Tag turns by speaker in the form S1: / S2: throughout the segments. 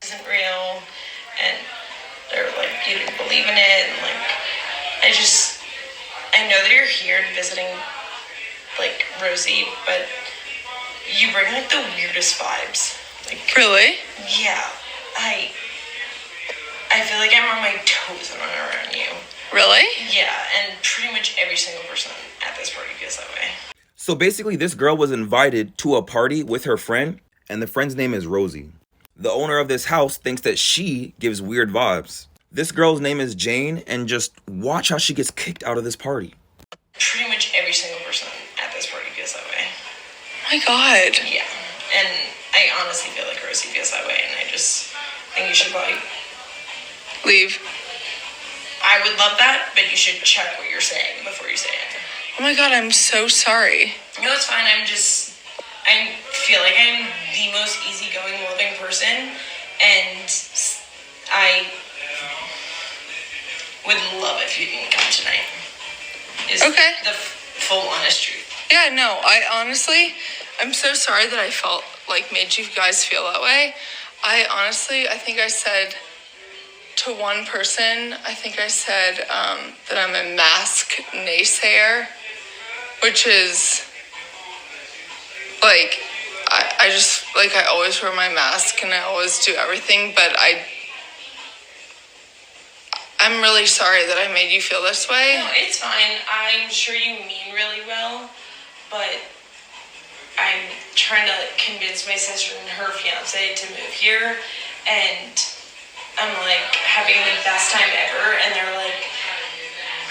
S1: isn't real, and they're like, you didn't believe in it, and like, I know that you're here and visiting, like, Rosie, but you bring, like, the weirdest vibes. Like,
S2: really?
S1: Yeah. I feel like I'm on my toes when I'm around you.
S2: Really?
S1: Yeah, and pretty much every single person at this party feels that way.
S3: So basically, this girl was invited to a party with her friend, and the friend's name is Rosie. The owner of this house thinks that she gives weird vibes. This girl's name is Jane, and just watch how she gets kicked out of this party.
S1: Pretty much every single person at this party feels that way.
S2: Oh my god.
S1: Yeah, and I honestly feel like Rosie feels that way, and I just think you should probably
S2: Leave.
S1: I would love that, but you should check what you're saying before you say it.
S2: Oh my god, I'm so sorry.
S1: No, it's fine. I feel like I'm the most easygoing, loving person, and I would love if you didn't come tonight. Is
S2: Okay.
S1: The full honest truth.
S2: Yeah, no, I'm so sorry that I felt like made you guys feel that way. I think I said to one person, that I'm a mask naysayer, which is like, I always wear my mask and I always do everything, but I'm really sorry that I made you feel this way.
S1: No, it's fine. I'm sure you mean really well, but I'm trying to convince my sister and her fiance to move here, and I'm like having the best time ever, and they're like,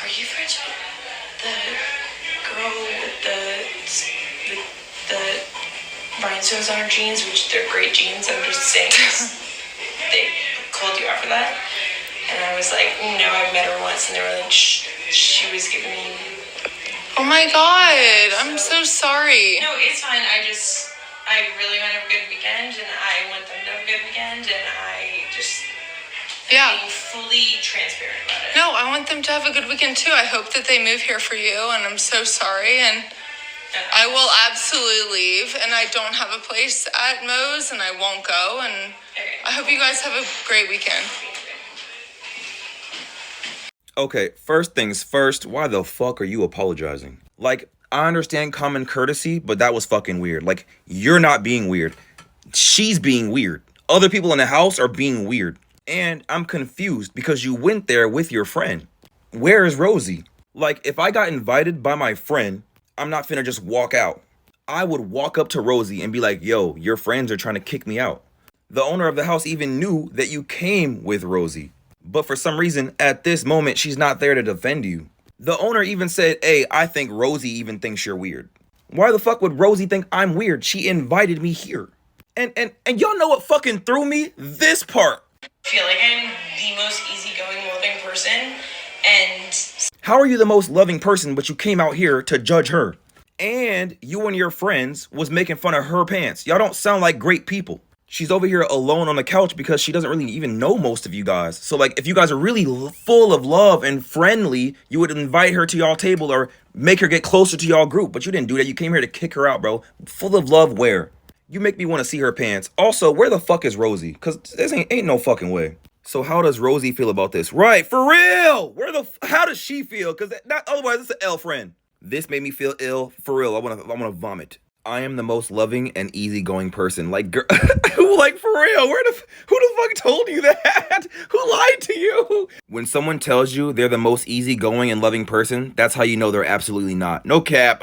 S1: "Are you friends with the girl with the rhinestones on her jeans?" Which they're great jeans. I'm just saying, they called you after that, and I was like, "No, I've met her once," and they were like, she was giving me.
S2: Oh my god, I'm so sorry.
S1: No, it's fine. I really want to have a good weekend, and I want them to have a good weekend, and
S2: Yeah.
S1: being fully transparent about it.
S2: No, I want them to have a good weekend too. I hope that they move here for you, and I'm so sorry, and I will absolutely leave, and I don't have a place at Moe's, and I won't go, and I hope you guys have a great weekend.
S3: Okay, first things first, why the fuck are you apologizing? Like, I understand common courtesy, but that was fucking weird. Like, you're not being weird. She's being weird. Other people in the house are being weird. And I'm confused because you went there with your friend. Where is Rosie? Like, if I got invited by my friend, I'm not finna just walk out. I would walk up to Rosie and be like, yo, your friends are trying to kick me out. The owner of the house even knew that you came with Rosie. But for some reason, at this moment, she's not there to defend you. The owner even said, hey, I think Rosie even thinks you're weird. Why the fuck would Rosie think I'm weird? She invited me here. And y'all know what fucking threw me? This part.
S1: I feel like I'm the most easygoing, loving person, and
S3: how are you the most loving person, but you came out here to judge her? And you and your friends was making fun of her pants. Y'all don't sound like great people. She's over here alone on the couch because she doesn't really even know most of you guys. So like, if you guys are really full of love and friendly, you would invite her to y'all table or make her get closer to y'all group. But you didn't do that. You came here to kick her out, bro. Full of love, where? You make me want to see her pants. Also, where the fuck is Rosie? Because this ain't no fucking way. So how does Rosie feel about this? Right, for real. How does she feel? Because otherwise it's an L friend. This made me feel ill. For real, I wanna vomit. I am the most loving and easygoing person. Like, girl, like for real. Who the fuck told you that? Who lied to you? When someone tells you they're the most easygoing and loving person, that's how you know they're absolutely not. No cap.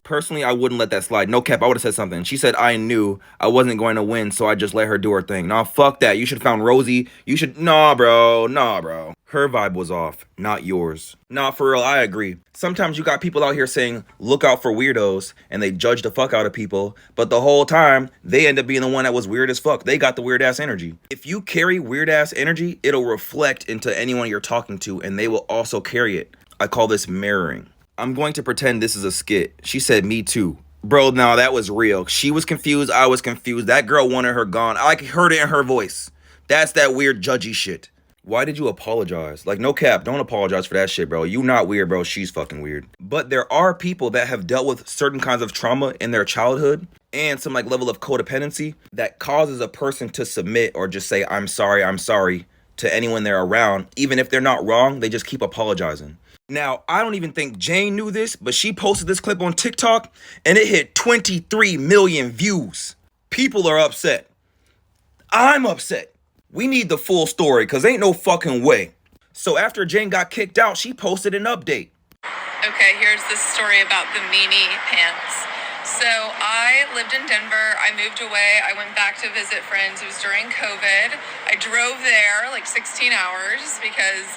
S3: Personally, I wouldn't let that slide. No cap. I would have said something. She said I knew I wasn't going to win, so I just let her do her thing. Nah, fuck that. You should have found Rosie. Nah, bro. Her vibe was off, not yours. Nah, for real, I agree. Sometimes you got people out here saying, look out for weirdos, and they judge the fuck out of people, but the whole time, they end up being the one that was weird as fuck. They got the weird ass energy. If you carry weird ass energy, it'll reflect into anyone you're talking to, and they will also carry it. I call this mirroring. I'm going to pretend this is a skit. She said, me too. Bro, no, that was real. She was confused, I was confused. That girl wanted her gone. I heard it in her voice. That's that weird judgy shit. Why did you apologize? Like, no cap, don't apologize for that shit, bro. You not weird, bro. She's fucking weird. But there are people that have dealt with certain kinds of trauma in their childhood, and some like level of codependency that causes a person to submit or just say, I'm sorry to anyone they're around. Even if they're not wrong, they just keep apologizing. Now, I don't even think Jane knew this, but she posted this clip on TikTok and it hit 23 million views. People are upset. I'm upset. We need the full story because ain't no fucking way. So after Jane got kicked out, she posted an update.
S2: Okay, here's the story about the Mimi pants. So I lived in Denver. I moved away. I went back to visit friends. It was during COVID. I drove there like 16 hours because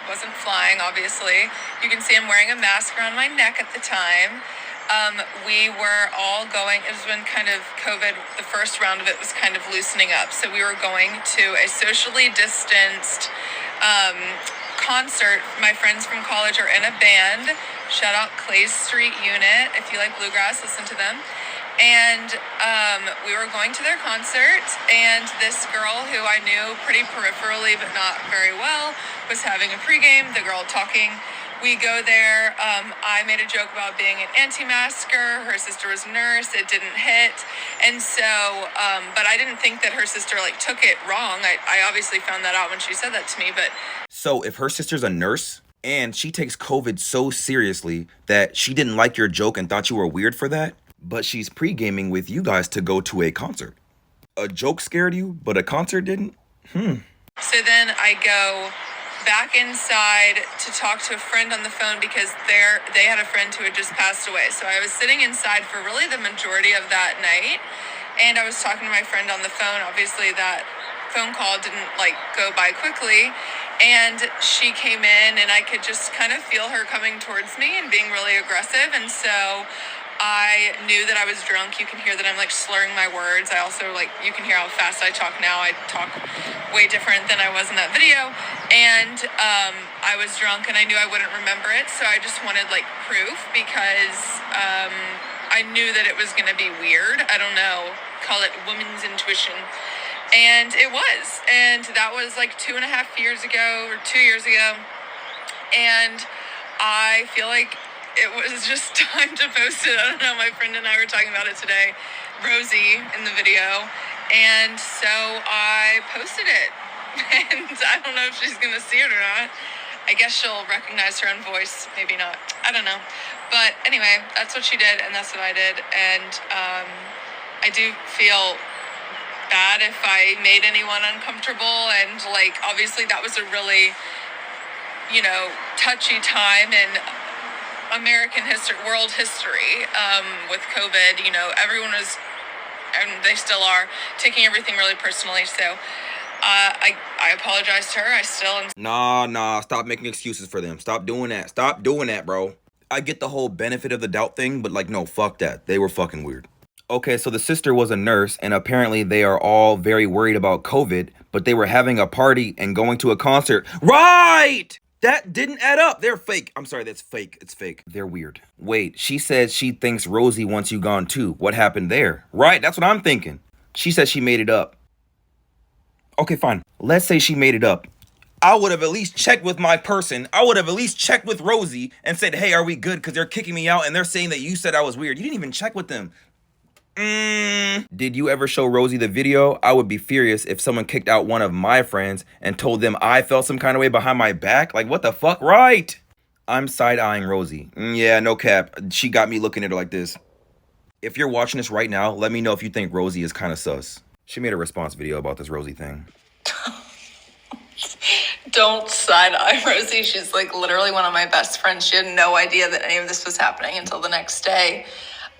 S2: wasn't flying, obviously. You can see I'm wearing a mask around my neck at the time. We were all going, it was when kind of COVID, the first round of it was kind of loosening up. So we were going to a socially distanced concert. My friends from college are in a band. Shout out Clay's Street Unit. If you like bluegrass, listen to them. And we were going to their concert, and this girl who I knew pretty peripherally but not very well was having a pregame. The girl talking. We go there. I made a joke about being an anti-masker. Her sister was a nurse. It didn't hit. And so, but I didn't think that her sister took it wrong. I obviously found that out when she said that to me, but.
S3: So if her sister's a nurse and she takes COVID so seriously that she didn't like your joke and thought you were weird for that, but she's pre-gaming with you guys to go to a concert. A joke scared you, but a concert didn't?
S2: So then I go back inside to talk to a friend on the phone because they had a friend who had just passed away. So I was sitting inside for really the majority of that night, and I was talking to my friend on the phone. Obviously that phone call didn't go by quickly, and she came in and I could just kind of feel her coming towards me and being really aggressive. And so I knew that I was drunk. You can hear that I'm slurring my words. I also you can hear how fast I talk now. I talk way different than I was in that video. And I was drunk and I knew I wouldn't remember it. So I just wanted proof because I knew that it was going to be weird. I don't know, call it woman's intuition. And it was. And that was 2.5 years ago or 2 years ago. And I feel like it was just time to post it. I don't know, my friend and I were talking about it today, Rosie in the video, and so I posted it. And I don't know if she's gonna see it or not. I guess she'll recognize her own voice, maybe not. I don't know. But anyway, that's what she did, and that's what I did. And I do feel bad if I made anyone uncomfortable, and obviously that was a really, touchy time in American history, world history, with COVID. Everyone was, and they still are, taking everything really personally. So I apologize to her. I still am.
S3: Nah, stop making excuses for them. Stop doing that, bro. I get the whole benefit of the doubt thing, but no, fuck that. They were fucking weird. Okay, so the sister was a nurse, and apparently they are all very worried about COVID, but they were having a party and going to a concert. Right! That didn't add up. They're fake. I'm sorry, that's fake. It's fake. They're weird. Wait, she says she thinks Rosie wants you gone too. What happened there? Right, that's what I'm thinking. She says she made it up. Okay, fine. Let's say she made it up. I would have at least checked with my person. I would have at least checked with Rosie and said, hey, are we good? Because they're kicking me out and they're saying that you said I was weird. You didn't even check with them. Did you ever show Rosie the video? I would be furious if someone kicked out one of my friends and told them I felt some kind of way behind my back. What the fuck? Right. I'm side-eyeing Rosie. Yeah, no cap. She got me looking at her like this. If you're watching this right now, let me know if you think Rosie is kind of sus. She made a response video about this Rosie thing.
S2: Don't side-eye Rosie. She's literally one of my best friends. She had no idea that any of this was happening until the next day.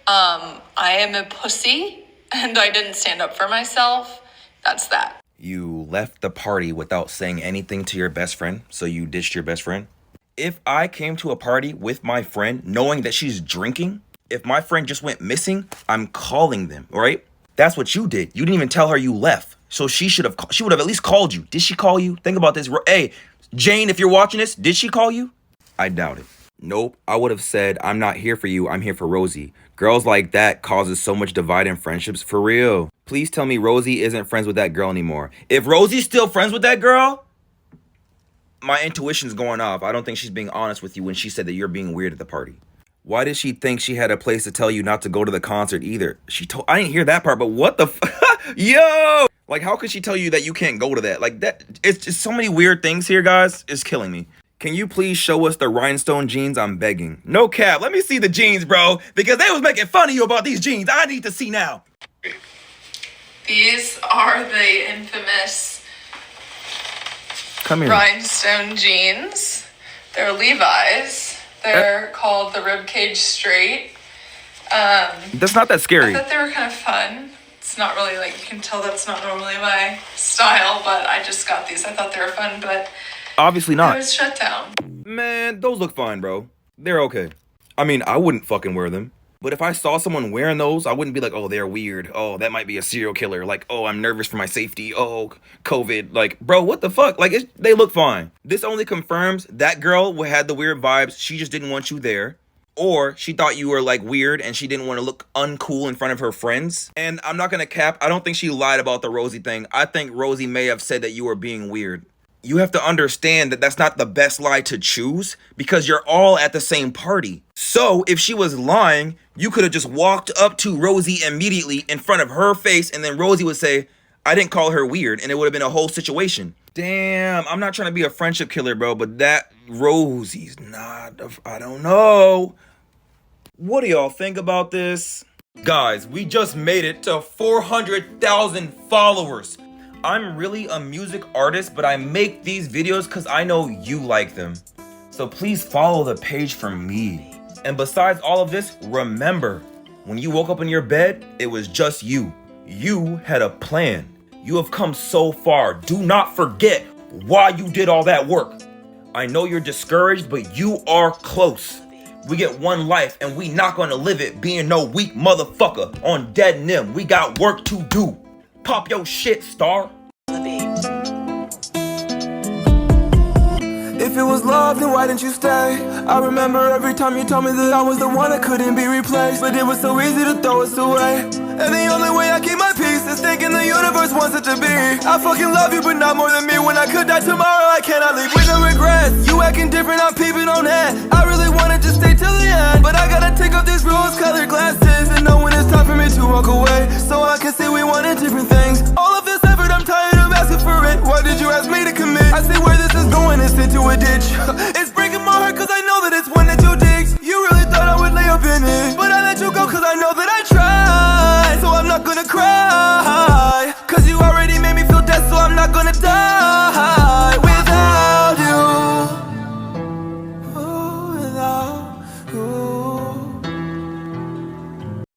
S2: I am a pussy, and I didn't stand up for myself. That's that.
S3: You left the party without saying anything to your best friend, so you ditched your best friend? If I came to a party with my friend knowing that she's drinking, if my friend just went missing, I'm calling them, all right? That's what you did. You didn't even tell her you left. So she would have at least called you. Did she call you? Think about this. Hey, Jane, if you're watching this, did she call you? I doubt it. Nope. I would have said, I'm not here for you. I'm here for Rosie. Girls like that causes so much divide in friendships, for real. Please tell me Rosie isn't friends with that girl anymore. If Rosie's still friends with that girl, my intuition's going off. I don't think she's being honest with you when she said that you're being weird at the party. Why did she think she had a place to tell you not to go to the concert either? I didn't hear that part, but what the yo! Like, how could she tell you that you can't go to that? Like, that, it's just so many weird things here, guys. It's killing me. Can you please show us the rhinestone jeans? I'm begging. No cap. Let me see the jeans, bro. Because they was making fun of you about these jeans. I need to see now.
S2: These are the infamous
S3: Come here.
S2: rhinestone jeans. They're Levi's. They're called the Ribcage Straight.
S3: That's not that scary.
S2: I thought they were kind of fun. It's not really, like, you can tell that's not normally my style, but I just got these. I thought they were fun, but
S3: obviously
S2: I
S3: not.
S2: was shut down.
S3: Man, those look fine, bro. They're okay. I mean, I wouldn't fucking wear them. But if I saw someone wearing those, I wouldn't be like, oh, they're weird. Oh, that might be a serial killer. Like, oh, I'm nervous for my safety. Oh, COVID. Like, bro, what the fuck? Like, they look fine. This only confirms that girl had the weird vibes. She just didn't want you there. Or she thought you were like weird and she didn't want to look uncool in front of her friends. And I'm not gonna cap, I don't think she lied about the Rosie thing. I think Rosie may have said that you were being weird. You have to understand that that's not the best lie to choose because you're all at the same party. So if she was lying, you could have just walked up to Rosie immediately in front of her face and then Rosie would say, I didn't call her weird, and it would have been a whole situation. Damn, I'm not trying to be a friendship killer, bro, but that Rosie's not, I don't know. What do y'all think about this? Guys, we just made it to 400,000 followers. I'm really a music artist, but I make these videos because I know you like them. So please follow the page for me. And besides all of this, remember, when you woke up in your bed, it was just you. You had a plan. You have come so far. Do not forget why you did all that work. I know you're discouraged, but you are close. We get one life and we not gonna live it being no weak motherfucker on dead nim. We got work to do. Pop your shit, star.
S4: If it was love, then why didn't you stay? I remember every time you told me that I was the one that couldn't be replaced. But it was so easy to throw us away. And the only way I keep my peace is thinking the universe wants it to be. I fucking love you, but not more than me. When I could die tomorrow, I cannot leave with no regrets. You acting different, I'm peeping on that. I really wanted to stay till the end, but I gotta take off these rose-colored glasses and know when it's time for me to walk away. So I